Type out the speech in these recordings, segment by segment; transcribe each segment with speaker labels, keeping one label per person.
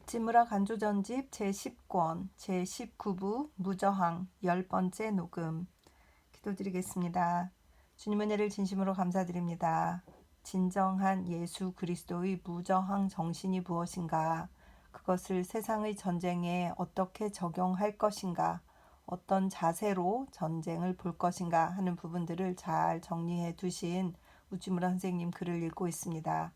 Speaker 1: 묻지무라 간조전집 제10권 제19부 무저항 10번째 녹음. 기도드리겠습니다. 주님 은혜를 진심으로 감사드립니다. 진정한 예수 그리스도의 무저항 정신이 무엇인가, 그것을 세상의 전쟁에 어떻게 적용할 것인가, 어떤 자세로 전쟁을 볼 것인가 하는 부분들을 잘 정리해 두신 묻지무라 선생님 글을 읽고 있습니다.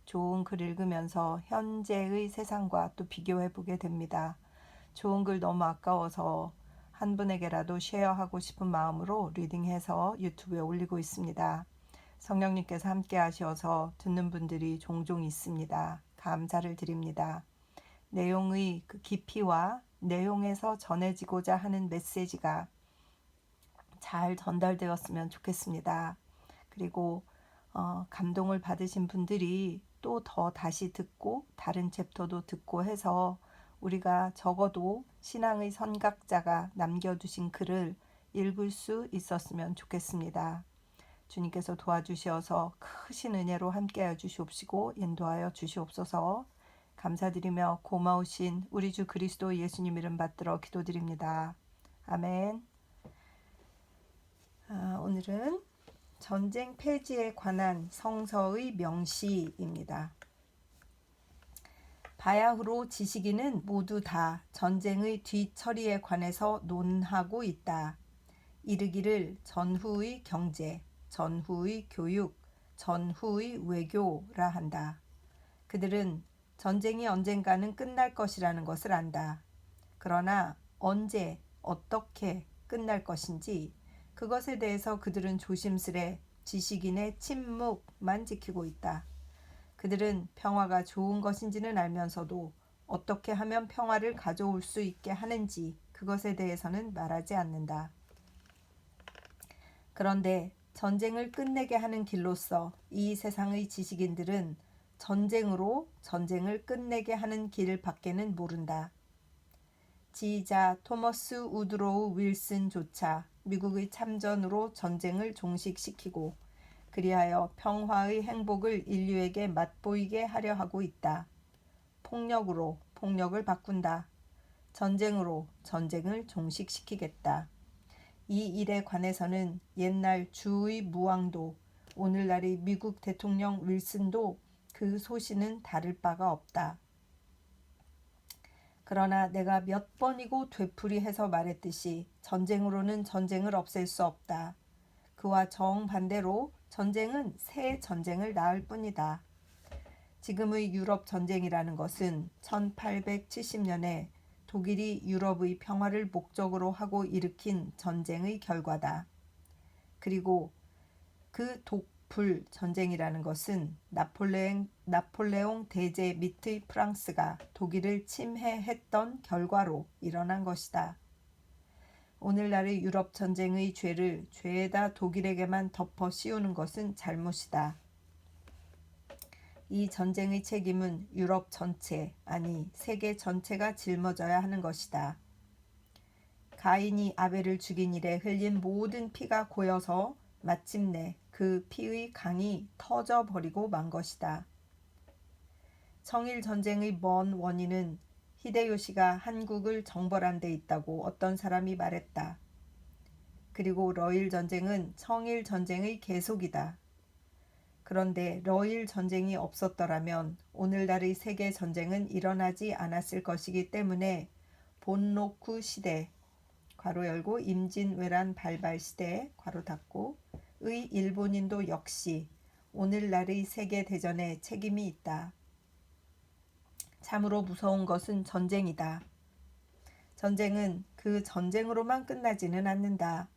Speaker 1: 좋은 글 읽으면서 현재의 세상과 또 비교해 보게 됩니다. 좋은 글 너무 아까워서 한 분에게라도 쉐어하고 싶은 마음으로 리딩해서 유튜브에 올리고 있습니다. 성령님께서 함께 하셔서 듣는 분들이 종종 있습니다. 감사를 드립니다. 내용의 그 깊이와 내용에서 전해지고자 하는 메시지가 잘 전달되었으면 좋겠습니다. 그리고 감동을 받으신 분들이 또 더 다시 듣고 다른 챕터도 듣고 해서 우리가 적어도 신앙의 선각자가 남겨두신 글을 읽을 수 있었으면 좋겠습니다. 주님께서 도와주시어서 크신 은혜로 함께하여 주시옵시고 인도하여 주시옵소서. 감사드리며 고마우신 우리 주 그리스도 예수님 이름 받들어 기도드립니다. 아멘. 오늘은 전쟁 폐지에 관한 성서의 명시입니다. 바야흐로 지식인은 모두 다 전쟁의 뒤처리에 관해서 논하고 있다. 이르기를 전후의 경제, 전후의 교육, 전후의 외교라 한다. 그들은 전쟁이 언젠가는 끝날 것이라는 것을 안다. 그러나 언제, 어떻게 끝날 것인지 그것에 대해서 그들은 조심스레 지식인의 침묵만 지키고 있다. 그들은 평화가 좋은 것인지는 알면서도 어떻게 하면 평화를 가져올 수 있게 하는지 그것에 대해서는 말하지 않는다. 그런데 전쟁을 끝내게 하는 길로서 이 세상의 지식인들은 전쟁으로 전쟁을 끝내게 하는 길 밖에는 모른다. 지휘자 토머스 우드로우 윌슨조차 미국의 참전으로 전쟁을 종식시키고 그리하여 평화의 행복을 인류에게 맛보이게 하려 하고 있다. 폭력으로 폭력을 바꾼다. 전쟁으로 전쟁을 종식시키겠다. 이 일에 관해서는 옛날 주의 무왕도 오늘날의 미국 대통령 윌슨도 그 소신은 다를 바가 없다. 그러나 내가 몇 번이고 되풀이해서 말했듯이 전쟁으로는 전쟁을 없앨 수 없다. 그와 정반대로 전쟁은 새 전쟁을 낳을 뿐이다. 지금의 유럽 전쟁이라는 것은 1870년에 독일이 유럽의 평화를 목적으로 하고 일으킨 전쟁의 결과다. 그리고 그 독불 전쟁이라는 것은 나폴레옹 대제 밑의 프랑스가 독일을 침해했던 결과로 일어난 것이다. 오늘날의 유럽 전쟁의 죄를 죄에다 독일에게만 덮어 씌우는 것은 잘못이다. 이 전쟁의 책임은 유럽 전체, 아니 세계 전체가 짊어져야 하는 것이다. 가인이 아벨을 죽인 일에 흘린 모든 피가 고여서 마침내 그 피의 강이 터져버리고 만 것이다. 청일 전쟁의 먼 원인은 히데요시가 한국을 정벌한 데 있다고 어떤 사람이 말했다. 그리고 러일 전쟁은 청일 전쟁의 계속이다. 그런데 러일 전쟁이 없었더라면 오늘날의 세계 전쟁은 일어나지 않았을 것이기 때문에 본로쿠 시대 괄호 열고 임진왜란 발발 시대 괄호 닫고 의 일본인도 역시 오늘날의 세계 대전에 책임이 있다. 참으로 무서운 것은 전쟁이다. 전쟁은 그 전쟁으로만 끝나지는 않는다.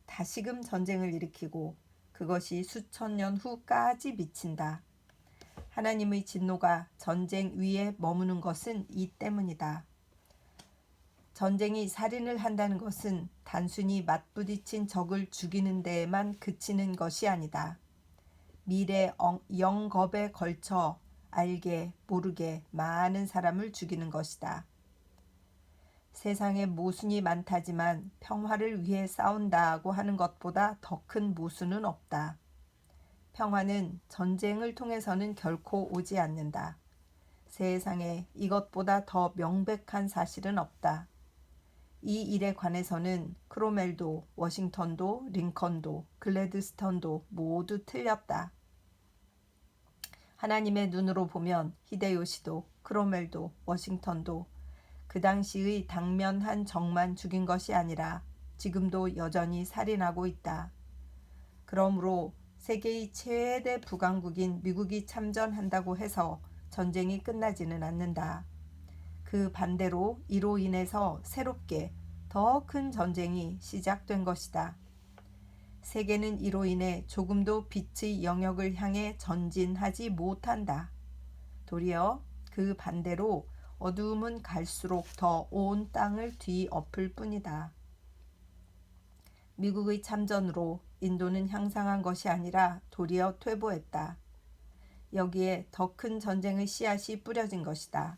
Speaker 1: 다시금 전쟁을 일으키고 그것이 수천 년 후까지 미친다. 하나님의 진노가 전쟁 위에 머무는 것은 이 때문이다. 전쟁이 살인을 한다는 것은 단순히 맞부딪힌 적을 죽이는 데에만 그치는 것이 아니다. 미래 영겁에 걸쳐 알게 모르게 많은 사람을 죽이는 것이다. 세상에 모순이 많다지만 평화를 위해 싸운다고 하는 것보다 더 큰 모순은 없다. 평화는 전쟁을 통해서는 결코 오지 않는다. 세상에 이것보다 더 명백한 사실은 없다. 이 일에 관해서는 크로멜도, 워싱턴도, 링컨도, 글래드스턴도 모두 틀렸다. 하나님의 눈으로 보면 히데요시도, 크로멜도, 워싱턴도 그 당시의 당면한 적만 죽인 것이 아니라 지금도 여전히 살인하고 있다. 그러므로 세계의 최대 부강국인 미국이 참전한다고 해서 전쟁이 끝나지는 않는다. 그 반대로 이로 인해서 새롭게 더 큰 전쟁이 시작된 것이다. 세계는 이로 인해 조금도 빛의 영역을 향해 전진하지 못한다. 도리어 그 반대로 어두움은 갈수록 더 온 땅을 뒤엎을 뿐이다. 미국의 참전으로 인도는 향상한 것이 아니라 도리어 퇴보했다. 여기에 더 큰 전쟁의 씨앗이 뿌려진 것이다.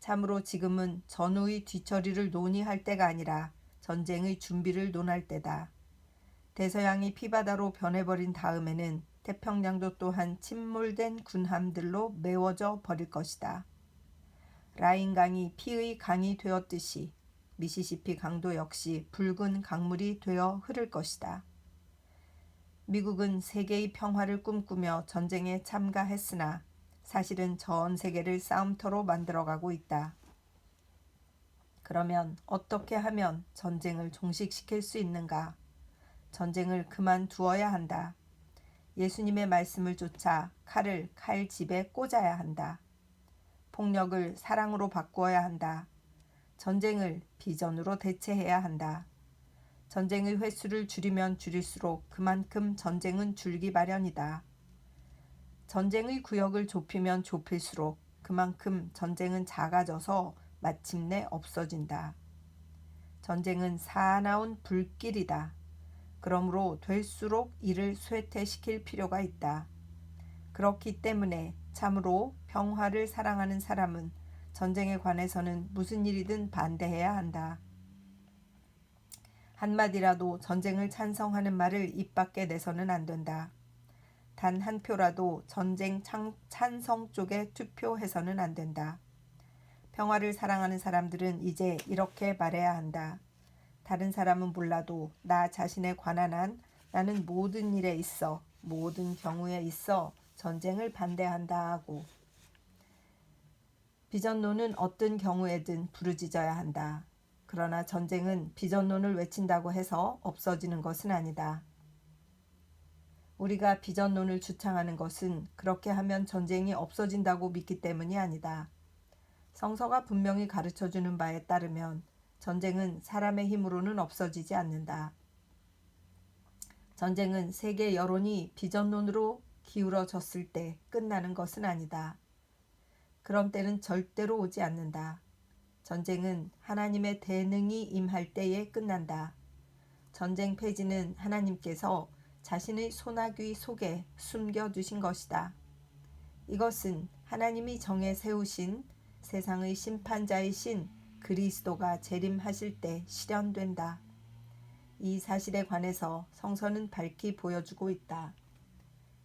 Speaker 1: 참으로 지금은 전후의 뒤처리를 논의할 때가 아니라 전쟁의 준비를 논할 때다. 대서양이 피바다로 변해버린 다음에는 태평양도 또한 침몰된 군함들로 메워져 버릴 것이다. 라인강이 피의 강이 되었듯이 미시시피 강도 역시 붉은 강물이 되어 흐를 것이다. 미국은 세계의 평화를 꿈꾸며 전쟁에 참가했으나 사실은 전 세계를 싸움터로 만들어가고 있다. 그러면 어떻게 하면 전쟁을 종식시킬 수 있는가? 전쟁을 그만두어야 한다. 예수님의 말씀을 쫓아 칼을 칼집에 꽂아야 한다. 폭력을 사랑으로 바꾸어야 한다. 전쟁을 비전으로 대체해야 한다. 전쟁의 횟수를 줄이면 줄일수록 그만큼 전쟁은 줄기 마련이다. 전쟁의 구역을 좁히면 좁힐수록 그만큼 전쟁은 작아져서 마침내 없어진다. 전쟁은 사나운 불길이다. 그러므로 될수록 이를 쇠퇴시킬 필요가 있다. 그렇기 때문에 참으로 평화를 사랑하는 사람은 전쟁에 관해서는 무슨 일이든 반대해야 한다. 한마디라도 전쟁을 찬성하는 말을 입 밖에 내서는 안 된다. 단 한 표라도 전쟁 찬성 쪽에 투표해서는 안 된다. 평화를 사랑하는 사람들은 이제 이렇게 말해야 한다. 다른 사람은 몰라도 나 자신에 관한 한 나는 모든 일에 있어 모든 경우에 있어 전쟁을 반대한다 하고 비전론은 어떤 경우에든 부르짖어야 한다. 그러나 전쟁은 비전론을 외친다고 해서 없어지는 것은 아니다. 우리가 비전론을 주창하는 것은 그렇게 하면 전쟁이 없어진다고 믿기 때문이 아니다. 성서가 분명히 가르쳐주는 바에 따르면 전쟁은 사람의 힘으로는 없어지지 않는다. 전쟁은 세계 여론이 비전론으로 기울어졌을 때 끝나는 것은 아니다. 그런 때는 절대로 오지 않는다. 전쟁은 하나님의 대능이 임할 때에 끝난다. 전쟁 폐지는 하나님께서 자신의 소나귀 속에 숨겨두신 것이다. 이것은 하나님이 정해 세우신 세상의 심판자이신 그리스도가 재림하실 때 실현된다. 이 사실에 관해서 성서는 밝히 보여주고 있다.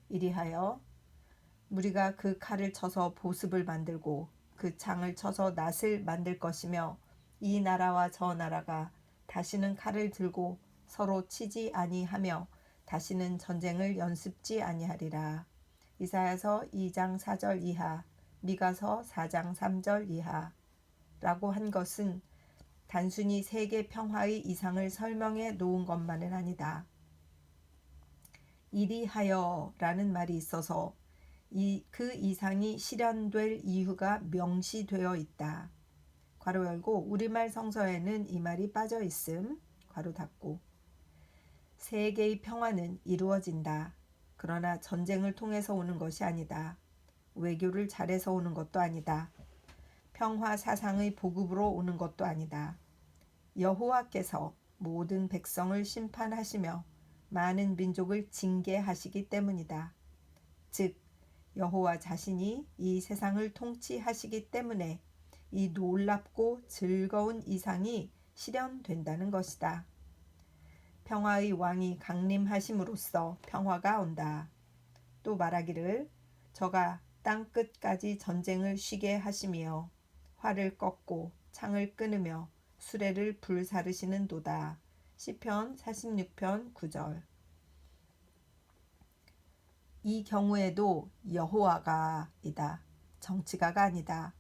Speaker 1: 이리하여 우리가 그 칼을 쳐서 보습을 만들고 그 창을 쳐서 낫을 만들 것이며 이 나라와 저 나라가 다시는 칼을 들고 서로 치지 아니하며 다시는 전쟁을 연습지 아니하리라. 이사야서 2장 4절 이하, 미가서 4장 3절 이하 라고 한 것은 단순히 세계 평화의 이상을 설명해 놓은 것만은 아니다. 이리하여 라는 말이 있어서 그 이상이 실현될 이유가 명시되어 있다. 괄호 열고 우리말 성서에는 이 말이 빠져 있음. 괄호 닫고 세계의 평화는 이루어진다. 그러나 전쟁을 통해서 오는 것이 아니다. 외교를 잘해서 오는 것도 아니다. 평화 사상의 보급으로 오는 것도 아니다. 여호와께서 모든 백성을 심판하시며 많은 민족을 징계하시기 때문이다. 즉 여호와 자신이 이 세상을 통치하시기 때문에 이 놀랍고 즐거운 이상이 실현된다는 것이다. 평화의 왕이 강림하심으로써 평화가 온다. 또 말하기를 저가 땅 끝까지 전쟁을 쉬게 하시며 활을 꺾고 창을 끊으며 수레를 불사르시는도다. 시편 46편 9절. 이 경우에도 여호와가 이다. 정치가가 아니다.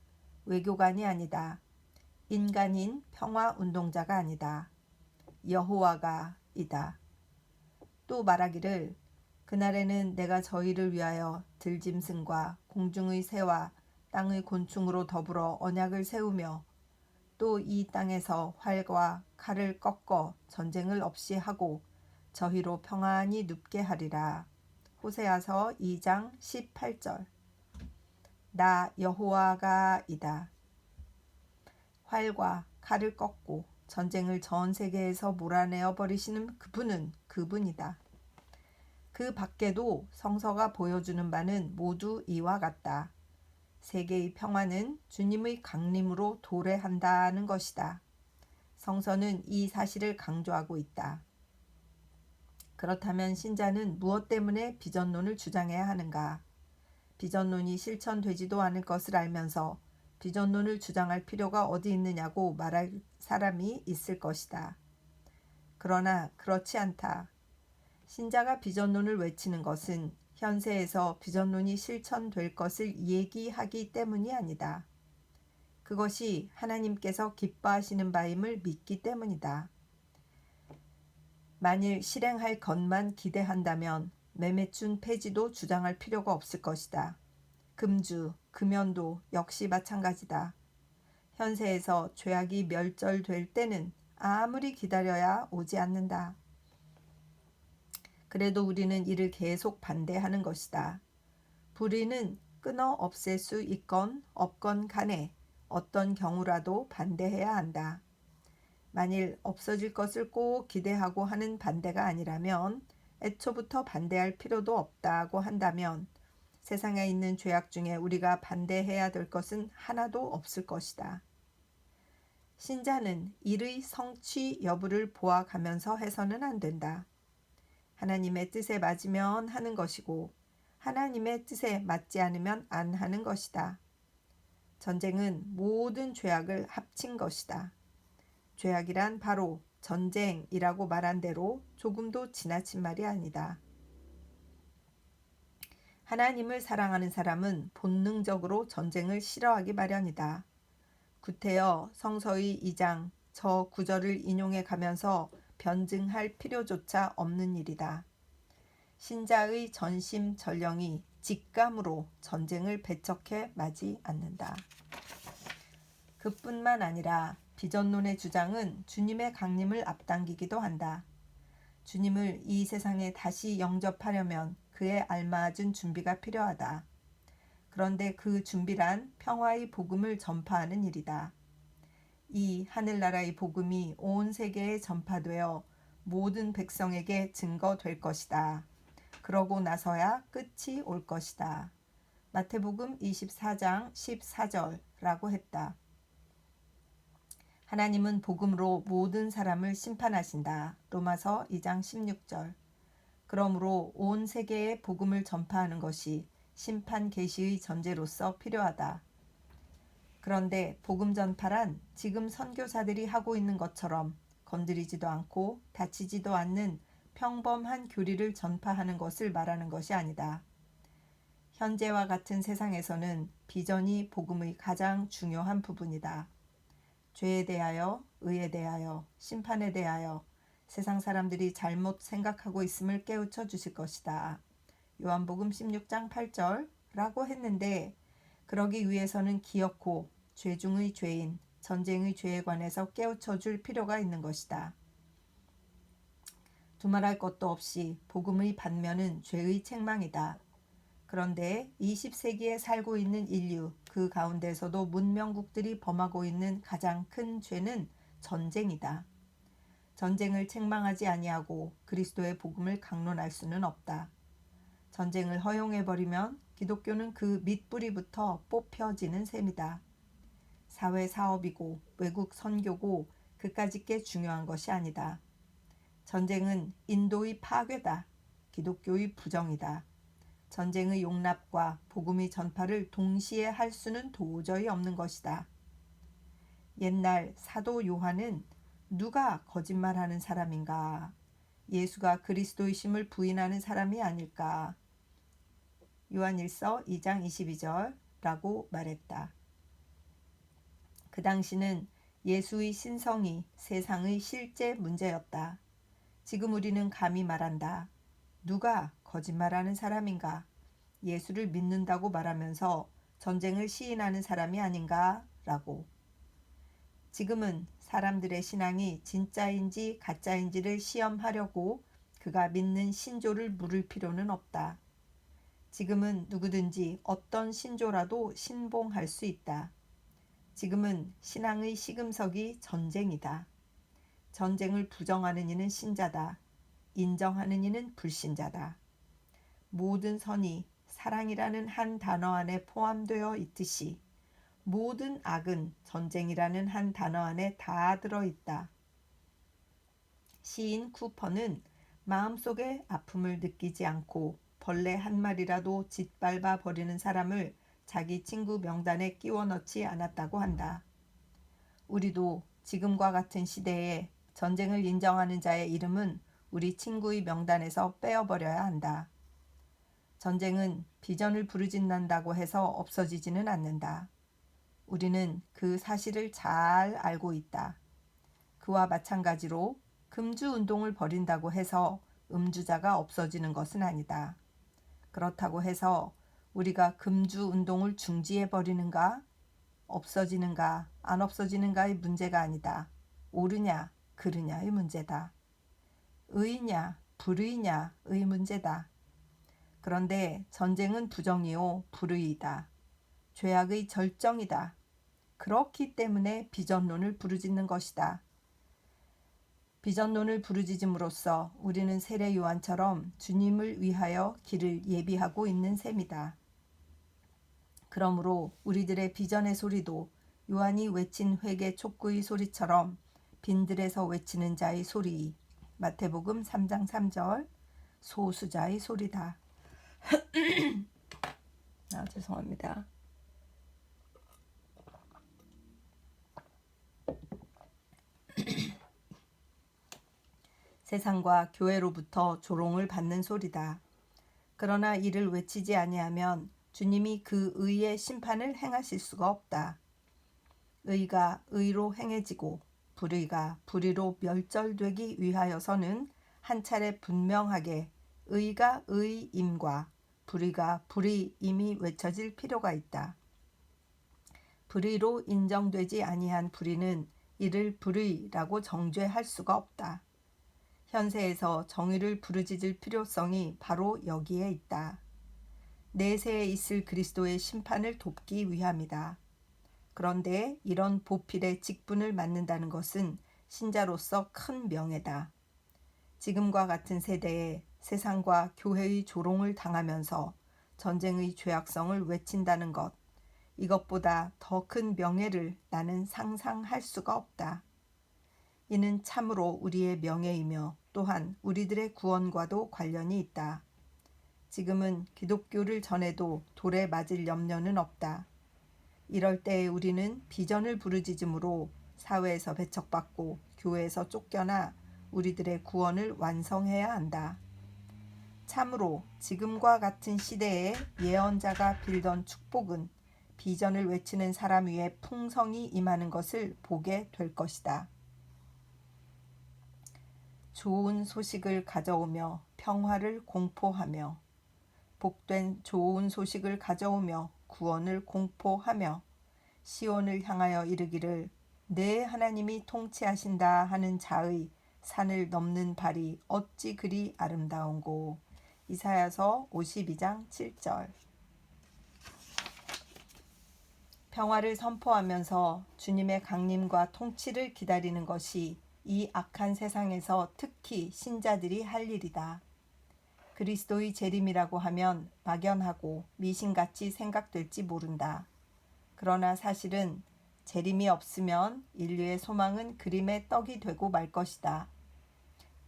Speaker 1: 외교관이 아니다. 인간인 평화운동자가 아니다. 여호와가 이다. 또 말하기를 그날에는 내가 저희를 위하여 들짐승과 공중의 새와 땅의 곤충으로 더불어 언약을 세우며 또 이 땅에서 활과 칼을 꺾어 전쟁을 없이 하고 저희로 평안히 눕게 하리라. 호세아서 2장 18절. 나 여호와가 이다. 활과 칼을 꺾고 전쟁을 전 세계에서 몰아내어 버리시는 그분은 그분이다. 그 밖에도 성서가 보여주는 바는 모두 이와 같다. 세계의 평화는 주님의 강림으로 도래한다는 것이다. 성서는 이 사실을 강조하고 있다. 그렇다면 신자는 무엇 때문에 비전론을 주장해야 하는가? 비전론이 실천되지도 않을 것을 알면서 비전론을 주장할 필요가 어디 있느냐고 말할 사람이 있을 것이다. 그러나 그렇지 않다. 신자가 비전론을 외치는 것은 현세에서 비전론이 실천될 것을 얘기하기 때문이 아니다. 그것이 하나님께서 기뻐하시는 바임을 믿기 때문이다. 만일 실행할 것만 기대한다면 매매춘 폐지도 주장할 필요가 없을 것이다. 금주, 금연도 역시 마찬가지다. 현세에서 죄악이 멸절될 때는 아무리 기다려야 오지 않는다. 그래도 우리는 이를 계속 반대하는 것이다. 불의는 끊어 없앨 수 있건 없건 간에 어떤 경우라도 반대해야 한다. 만일 없어질 것을 꼭 기대하고 하는 반대가 아니라면 애초부터 반대할 필요도 없다고 한다면 세상에 있는 죄악 중에 우리가 반대해야 될 것은 하나도 없을 것이다. 신자는 일의 성취 여부를 보아가면서 해서는 안 된다. 하나님의 뜻에 맞으면 하는 것이고 하나님의 뜻에 맞지 않으면 안 하는 것이다. 전쟁은 모든 죄악을 합친 것이다. 죄악이란 바로 전쟁이라고 말한 대로 조금도 지나친 말이 아니다. 하나님을 사랑하는 사람은 본능적으로 전쟁을 싫어하기 마련이다. 구태여 성서의 2장 저 구절을 인용해 가면서 변증할 필요조차 없는 일이다. 신자의 전심전령이 직감으로 전쟁을 배척해 마지 않는다. 그뿐만 아니라 비전론의 주장은 주님의 강림을 앞당기기도 한다. 주님을 이 세상에 다시 영접하려면 그에 알맞은 준비가 필요하다. 그런데 그 준비란 평화의 복음을 전파하는 일이다. 이 하늘나라의 복음이 온 세계에 전파되어 모든 백성에게 증거될 것이다. 그러고 나서야 끝이 올 것이다. 마태복음 24장 14절라고 했다. 하나님은 복음으로 모든 사람을 심판하신다. 로마서 2장 16절. 그러므로 온 세계에 복음을 전파하는 것이 심판 계시의 전제로서 필요하다. 그런데 복음 전파란 지금 선교사들이 하고 있는 것처럼 건드리지도 않고 다치지도 않는 평범한 교리를 전파하는 것을 말하는 것이 아니다. 현재와 같은 세상에서는 비전이 복음의 가장 중요한 부분이다. 죄에 대하여, 의에 대하여, 심판에 대하여 세상 사람들이 잘못 생각하고 있음을 깨우쳐 주실 것이다. 요한복음 16장 8절라고 했는데 그러기 위해서는 기어코 죄 중의 죄인, 전쟁의 죄에 관해서 깨우쳐 줄 필요가 있는 것이다. 두말할 것도 없이 복음의 반면은 죄의 책망이다. 그런데 20세기에 살고 있는 인류, 그 가운데서도 문명국들이 범하고 있는 가장 큰 죄는 전쟁이다. 전쟁을 책망하지 아니하고 그리스도의 복음을 강론할 수는 없다. 전쟁을 허용해버리면 기독교는 그 밑뿌리부터 뽑혀지는 셈이다. 사회 사업이고 외국 선교고 그까짓 게 중요한 것이 아니다. 전쟁은 인도의 파괴다. 기독교의 부정이다. 전쟁의 용납과 복음의 전파를 동시에 할 수는 도저히 없는 것이다. 옛날 사도 요한은 누가 거짓말하는 사람인가? 예수가 그리스도이심을 부인하는 사람이 아닐까? 요한일서 2장 22절라고 말했다. 그 당시는 예수의 신성이 세상의 실제 문제였다. 지금 우리는 감히 말한다. 누가 거짓말하는 사람인가? 예수를 믿는다고 말하면서 전쟁을 시인하는 사람이 아닌가? 라고. 지금은 사람들의 신앙이 진짜인지 가짜인지를 시험하려고 그가 믿는 신조를 물을 필요는 없다. 지금은 누구든지 어떤 신조라도 신봉할 수 있다. 지금은 신앙의 시금석이 전쟁이다. 전쟁을 부정하는 이는 신자다. 인정하는 이는 불신자다. 모든 선이 사랑이라는 한 단어 안에 포함되어 있듯이 모든 악은 전쟁이라는 한 단어 안에 다 들어있다. 시인 쿠퍼는 마음속에 아픔을 느끼지 않고 벌레 한 마리라도 짓밟아 버리는 사람을 자기 친구 명단에 끼워 넣지 않았다고 한다. 우리도 지금과 같은 시대에 전쟁을 인정하는 자의 이름은 우리 친구의 명단에서 빼어버려야 한다. 전쟁은 비전을 부르짖는다고 해서 없어지지는 않는다. 우리는 그 사실을 잘 알고 있다. 그와 마찬가지로 금주 운동을 벌인다고 해서 음주자가 없어지는 것은 아니다. 그렇다고 해서 우리가 금주 운동을 중지해 버리는가, 없어지는가, 안 없어지는가의 문제가 아니다. 옳으냐, 그르냐의 문제다. 의냐, 불의냐의 문제다. 그런데 전쟁은 부정이요, 불의이다. 죄악의 절정이다. 그렇기 때문에 비전론을 부르짖는 것이다. 비전론을 부르짖음으로써 우리는 세례 요한처럼 주님을 위하여 길을 예비하고 있는 셈이다. 그러므로 우리들의 비전의 소리도 요한이 외친 회개 촉구의 소리처럼 빈들에서 외치는 자의 소리, 마태복음 3장 3절, 소수자의 소리다. 죄송합니다. 세상과 교회로부터 조롱을 받는 소리다. 그러나 이를 외치지 아니하면 주님이 그 의의 심판을 행하실 수가 없다. 의가 의로 행해지고 불의가 불의로 멸절되기 위하여서는 한 차례 분명하게 의가 의임과 불의가 불의임이 외쳐질 필요가 있다. 불의로 인정되지 아니한 불의는 이를 불의라고 정죄할 수가 없다. 현세에서 정의를 부르짖을 필요성이 바로 여기에 있다. 내세에 있을 그리스도의 심판을 돕기 위함이다. 그런데 이런 보필의 직분을 맡는다는 것은 신자로서 큰 명예다. 지금과 같은 세대에 세상과 교회의 조롱을 당하면서 전쟁의 죄악성을 외친다는 것, 이것보다 더 큰 명예를 나는 상상할 수가 없다. 이는 참으로 우리의 명예이며 또한 우리들의 구원과도 관련이 있다. 지금은 기독교를 전해도 돌에 맞을 염려는 없다. 이럴 때에 우리는 비전을 부르짖음으로 사회에서 배척받고 교회에서 쫓겨나 우리들의 구원을 완성해야 한다. 참으로 지금과 같은 시대에 예언자가 빌던 축복은 비전을 외치는 사람 위에 풍성히 임하는 것을 보게 될 것이다. 좋은 소식을 가져오며 평화를 공포하며 복된 좋은 소식을 가져오며 구원을 공포하며 시온을 향하여 이르기를 내 하나님이 통치하신다 하는 자의 산을 넘는 발이 어찌 그리 아름다운고. 이사야서 52장 7절. 평화를 선포하면서 주님의 강림과 통치를 기다리는 것이 이 악한 세상에서 특히 신자들이 할 일이다. 그리스도의 재림이라고 하면 막연하고 미신같이 생각될지 모른다. 그러나 사실은 재림이 없으면 인류의 소망은 그림의 떡이 되고 말 것이다.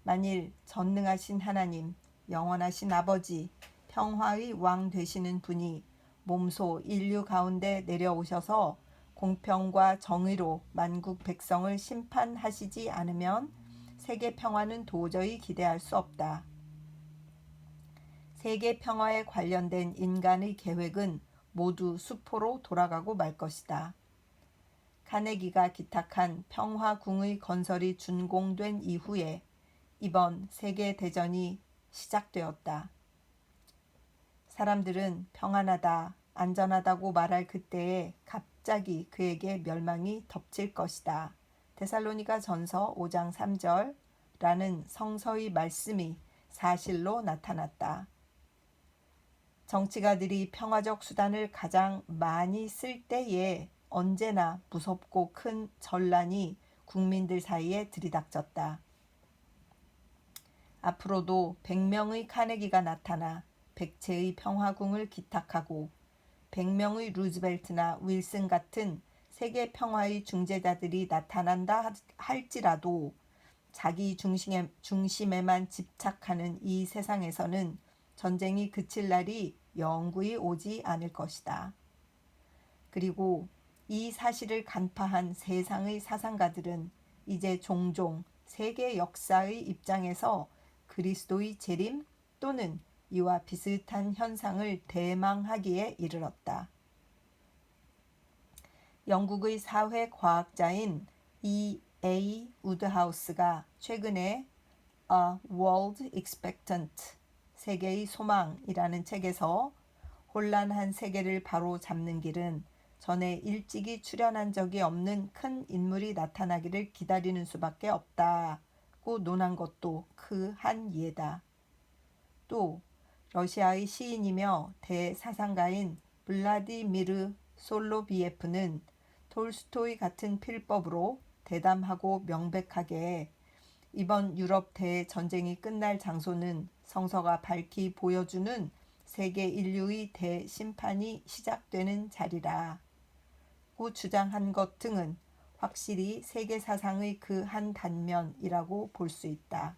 Speaker 1: 만일 전능하신 하나님, 영원하신 아버지, 평화의 왕 되시는 분이 몸소 인류 가운데 내려오셔서 공평과 정의로 만국 백성을 심판하시지 않으면 세계 평화는 도저히 기대할 수 없다. 세계 평화에 관련된 인간의 계획은 모두 수포로 돌아가고 말 것이다. 카네기가 기탁한 평화궁의 건설이 준공된 이후에 이번 세계대전이 시작되었다. 사람들은 평안하다, 안전하다고 말할 그때에 갑자기 그에게 멸망이 덮칠 것이다. 데살로니가 전서 5장 3절라는 성서의 말씀이 사실로 나타났다. 정치가들이 평화적 수단을 가장 많이 쓸 때에 언제나 무섭고 큰 전란이 국민들 사이에 들이닥쳤다. 앞으로도 100명의 카네기가 나타나 백채의 평화궁을 기탁하고 100명의 루즈벨트나 윌슨 같은 세계 평화의 중재자들이 나타난다 할지라도 자기 중심에만 집착하는 이 세상에서는 전쟁이 그칠 날이 영구히 오지 않을 것이다. 그리고 이 사실을 간파한 세상의 사상가들은 이제 종종 세계 역사의 입장에서 그리스도의 재림 또는 이와 비슷한 현상을 대망하기에 이르렀다. 영국의 사회과학자인 E.A. 우드하우스가 최근에 A World Expectant, 세계의 소망이라는 책에서 혼란한 세계를 바로잡는 길은 전에 일찍이 출현한 적이 없는 큰 인물이 나타나기를 기다리는 수밖에 없다고 논한 것도 그 한 예다. 또 러시아의 시인이며 대사상가인 블라디미르 솔로비예프는 톨스토이 같은 필법으로 대담하고 명백하게 이번 유럽 대전쟁이 끝날 장소는 성서가 밝히 보여주는 세계 인류의 대심판이 시작되는 자리라고 주장한 것 등은 확실히 세계 사상의 그 한 단면이라고 볼 수 있다.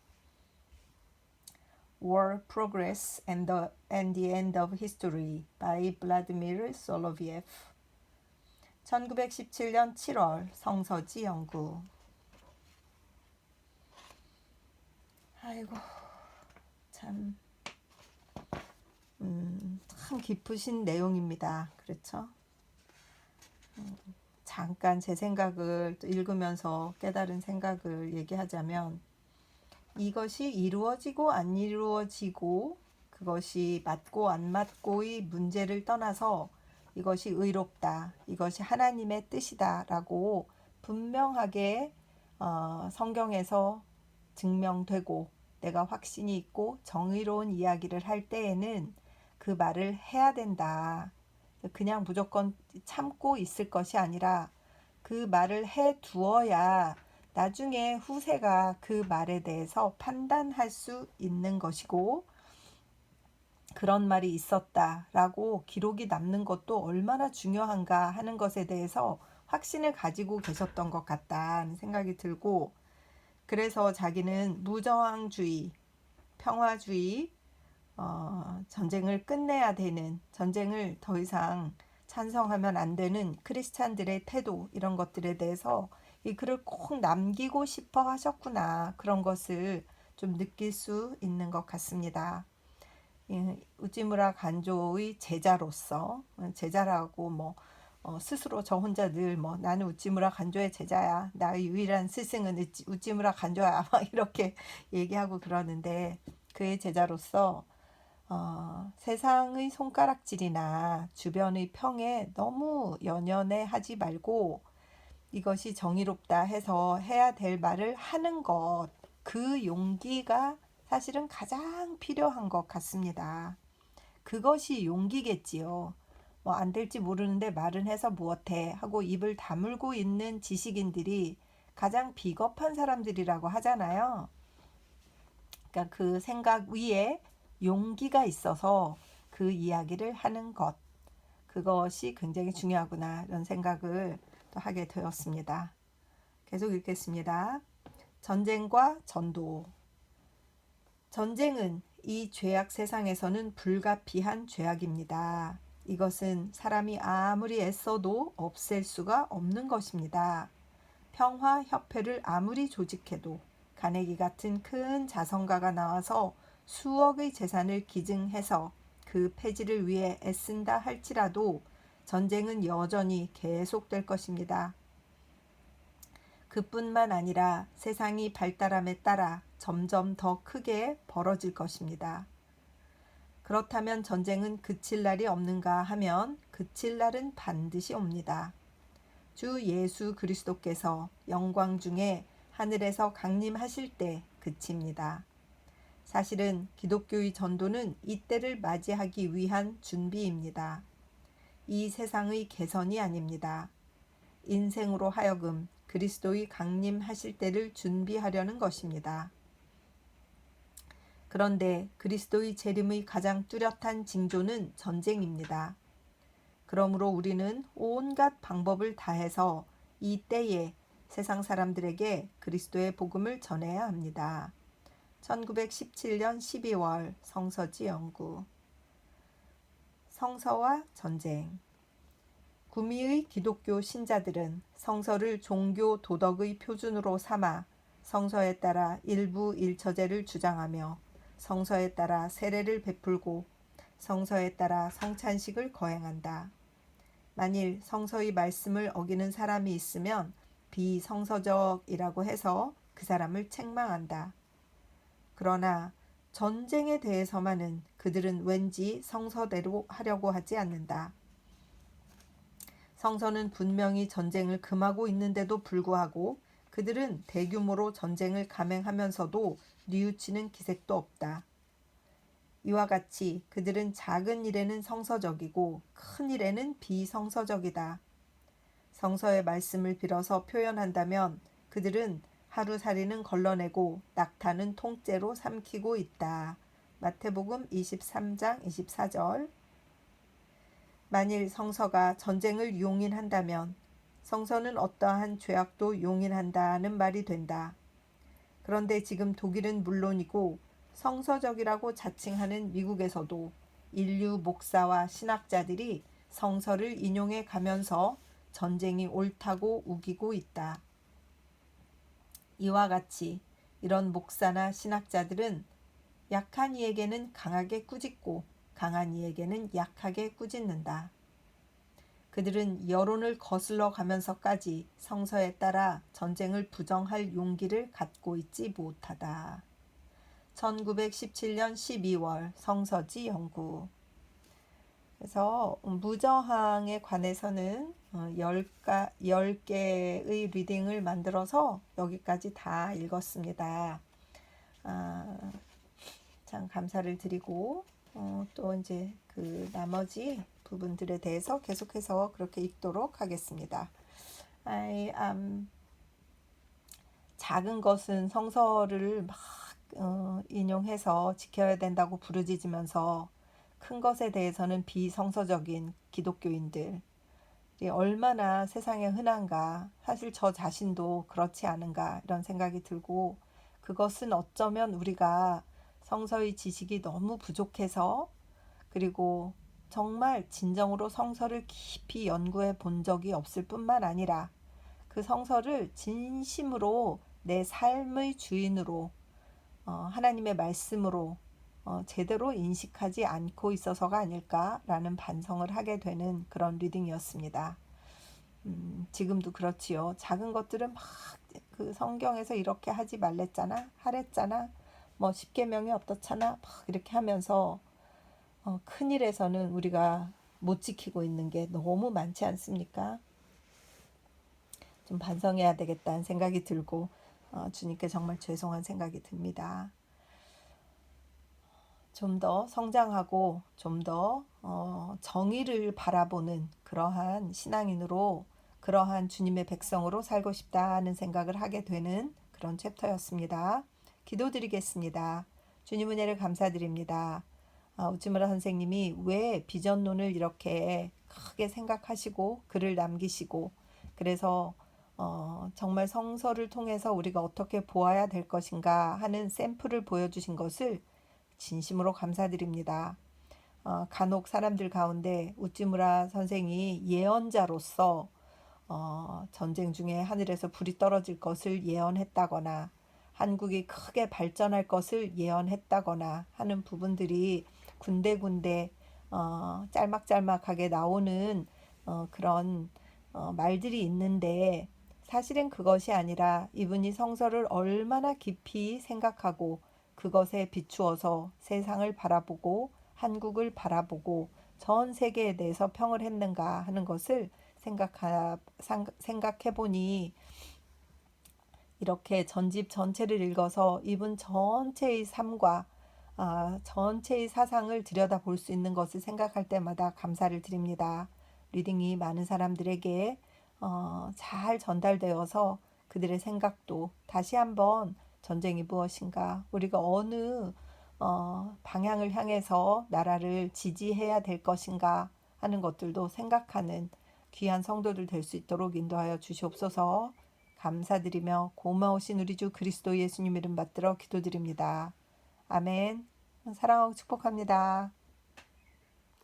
Speaker 1: War, Progress and the End of History by Vladimir Soloviev 1917년 7월 성서지 연구. 아이고 참 깊으신 내용입니다. 그렇죠? 잠깐 제 생각을 또 읽으면서 깨달은 생각을 얘기하자면 이것이 이루어지고 안 이루어지고 그것이 맞고 안 맞고의 문제를 떠나서 이것이 의롭다, 이것이 하나님의 뜻이다 라고 분명하게 성경에서 증명되고 내가 확신이 있고 정의로운 이야기를 할 때에는 그 말을 해야 된다. 그냥 무조건 참고 있을 것이 아니라 그 말을 해 두어야 나중에 후세가 그 말에 대해서 판단할 수 있는 것이고 그런 말이 있었다라고 기록이 남는 것도 얼마나 중요한가 하는 것에 대해서 확신을 가지고 계셨던 것 같다는 생각이 들고 그래서 자기는 무저항주의, 평화주의, 전쟁을 끝내야 되는, 전쟁을 더 이상 찬성하면 안 되는 크리스찬들의 태도 이런 것들에 대해서 이 글을 꼭 남기고 싶어 하셨구나. 그런 것을 좀 느낄 수 있는 것 같습니다. 우찌무라 간조의 제자로서 제자라고 스스로 저 혼자 늘 나는 우찌무라 간조의 제자야. 나의 유일한 스승은 우찌무라 간조야. 막 이렇게 얘기하고 그러는데 그의 제자로서 세상의 손가락질이나 주변의 평에 너무 연연해 하지 말고 이것이 정의롭다 해서 해야 될 말을 하는 것, 그 용기가 사실은 가장 필요한 것 같습니다. 그것이 용기겠지요. 안 될지 모르는데 말은 해서 무엇해 하고 입을 다물고 있는 지식인들이 가장 비겁한 사람들이라고 하잖아요. 그러니까 그 생각 위에 용기가 있어서 그 이야기를 하는 것, 그것이 굉장히 중요하구나 이런 생각을 또 하게 되었습니다. 계속 읽겠습니다. 전쟁과 전도. 전쟁은 이 죄악 세상에서는 불가피한 죄악입니다. 이것은 사람이 아무리 애써도 없앨 수가 없는 것입니다. 평화협회를 아무리 조직해도 가네기 같은 큰 자선가가 나와서 수억의 재산을 기증해서 그 폐지를 위해 애쓴다 할지라도 전쟁은 여전히 계속될 것입니다. 그뿐만 아니라 세상이 발달함에 따라 점점 더 크게 벌어질 것입니다. 그렇다면 전쟁은 그칠 날이 없는가 하면 그칠 날은 반드시 옵니다. 주 예수 그리스도께서 영광 중에 하늘에서 강림하실 때 그칩니다. 사실은 기독교의 전도는 이때를 맞이하기 위한 준비입니다. 이 세상의 개선이 아닙니다. 인생으로 하여금 그리스도의 강림하실 때를 준비하려는 것입니다. 그런데 그리스도의 재림의 가장 뚜렷한 징조는 전쟁입니다. 그러므로 우리는 온갖 방법을 다해서 이 때에 세상 사람들에게 그리스도의 복음을 전해야 합니다. 1917년 12월 성서지 연구. 성서와 전쟁. 구미의 기독교 신자들은 성서를 종교 도덕의 표준으로 삼아 성서에 따라 일부 일처제를 주장하며 성서에 따라 세례를 베풀고 성서에 따라 성찬식을 거행한다. 만일 성서의 말씀을 어기는 사람이 있으면 비성서적이라고 해서 그 사람을 책망한다. 그러나 전쟁에 대해서만은 그들은 왠지 성서대로 하려고 하지 않는다. 성서는 분명히 전쟁을 금하고 있는데도 불구하고 그들은 대규모로 전쟁을 감행하면서도 뉘우치는 기색도 없다. 이와 같이 그들은 작은 일에는 성서적이고 큰 일에는 비성서적이다. 성서의 말씀을 빌어서 표현한다면 그들은 하루살이는 걸러내고 낙타는 통째로 삼키고 있다. 마태복음 23장 24절. 만일 성서가 전쟁을 용인한다면 성서는 어떠한 죄악도 용인한다는 말이 된다. 그런데 지금 독일은 물론이고 성서적이라고 자칭하는 미국에서도 인류 목사와 신학자들이 성서를 인용해 가면서 전쟁이 옳다고 우기고 있다. 이와 같이 이런 목사나 신학자들은 약한 이에게는 강하게 꾸짖고 강한 이에게는 약하게 꾸짖는다. 그들은 여론을 거슬러 가면서까지 성서에 따라 전쟁을 부정할 용기를 갖고 있지 못하다. 1917년 12월 성서지 연구. 그래서 무저항에 관해서는 10개의 리딩을 만들어서 여기까지 다 읽었습니다. 참 감사를 드리고 또 이제 그 나머지 부분들에 대해서 계속해서 그렇게 읽도록 하겠습니다. 작은 것은 성서를 막 인용해서 지켜야 된다고 부르짖으면서 큰 것에 대해서는 비성서적인 기독교인들 얼마나 세상에 흔한가. 사실 저 자신도 그렇지 않은가 이런 생각이 들고 그것은 어쩌면 우리가 성서의 지식이 너무 부족해서 그리고 정말 진정으로 성서를 깊이 연구해 본 적이 없을 뿐만 아니라 그 성서를 진심으로 내 삶의 주인으로 하나님의 말씀으로 제대로 인식하지 않고 있어서가 아닐까라는 반성을 하게 되는 그런 리딩이었습니다. 지금도 그렇지요. 작은 것들은 막 그 성경에서 이렇게 하지 말랬잖아, 하랬잖아, 뭐 십계명이 어떻잖아, 막 이렇게 하면서 큰 일에서는 우리가 못 지키고 있는 게 너무 많지 않습니까? 좀 반성해야 되겠다는 생각이 들고 주님께 정말 죄송한 생각이 듭니다. 좀 더 성장하고 좀 더 정의를 바라보는 그러한 신앙인으로 그러한 주님의 백성으로 살고 싶다는 생각을 하게 되는 그런 챕터였습니다. 기도드리겠습니다. 주님 은혜를 감사드립니다. 우즈무라 선생님이 왜 비전론을 이렇게 크게 생각하시고 글을 남기시고 그래서 정말 성서를 통해서 우리가 어떻게 보아야 될 것인가 하는 샘플을 보여주신 것을 진심으로 감사드립니다. 간혹 사람들 가운데 우찌무라 선생이 예언자로서 전쟁 중에 하늘에서 불이 떨어질 것을 예언했다거나 한국이 크게 발전할 것을 예언했다거나 하는 부분들이 군데군데 짤막짤막하게 나오는 그런 말들이 있는데 사실은 그것이 아니라 이분이 성서를 얼마나 깊이 생각하고 그것에 비추어서 세상을 바라보고 한국을 바라보고 전 세계에 대해서 평을 했는가 하는 것을 생각해 보니 이렇게 전집 전체를 읽어서 이분 전체의 삶과 전체의 사상을 들여다볼 수 있는 것을 생각할 때마다 감사를 드립니다. 리딩이 많은 사람들에게 잘 전달되어서 그들의 생각도 다시 한번 전쟁이 무엇인가, 우리가 어느 방향을 향해서 나라를 지지해야 될 것인가 하는 것들도 생각하는 귀한 성도들 될 수 있도록 인도하여 주시옵소서. 감사드리며 고마우신 우리 주 그리스도 예수님 이름 받들어 기도드립니다. 아멘. 사랑하고 축복합니다.